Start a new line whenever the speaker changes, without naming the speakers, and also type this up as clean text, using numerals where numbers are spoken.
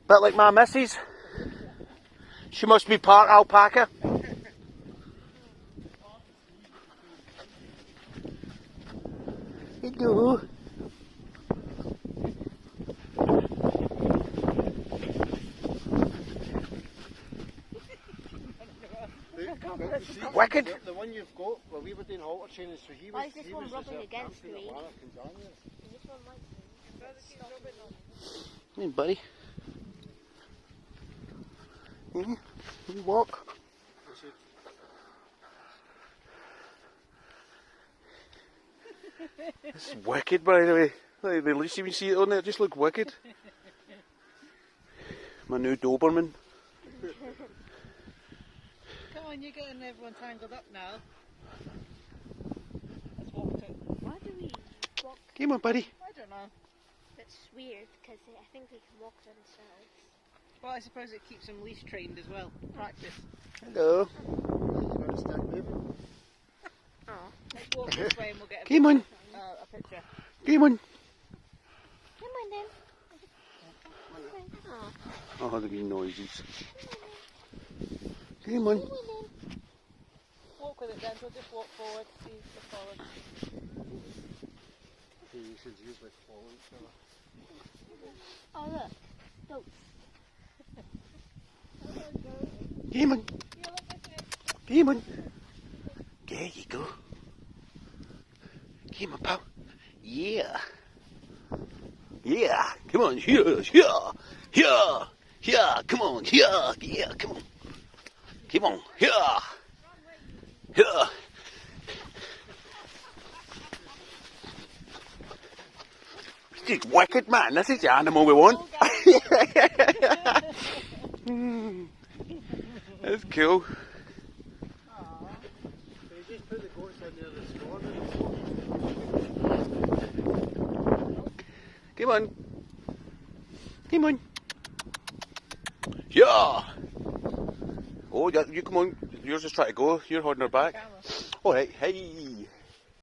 Bit like my missus. She must be part alpaca. Hello. Wicked.
The one you've got, well, we were doing halter training, so he was.
Why is this one rubbing against me? This one might be.
Hey, buddy. You walk. This is wicked, by the way. Like, the least you can see it on there, it just look wicked. My new Doberman.
Come on, you're getting everyone tangled up now. Let's walk to it.
Why do we walk?
Come on, buddy.
I don't know.
That's weird because I think they can walk themselves.
Well, I suppose it keeps them leash trained as well. Practice.
Hello.
Oh.
Let's walk this way and we'll get
Come on.
a picture.
Come on.
Come on then. Oh.
Oh, they're being noises. Come on.
Walk with it then, so just walk forward, see the forward.
You should usually follow each other.
Oh look, goats.
Come on. Come on. There you go. Come on, pal. Yeah. Yeah. Come on. Here. Here. Here. Here. Come on. Here. Yeah. Come on. Come on. Here. Here. This is wicked, man. This is the animal we want. That's cool.
So you just put the goats in there this morning.
Come on. Come on. Yeah. Oh, yeah, you come on. Yours is trying to go. You're holding her back. Alright, hey.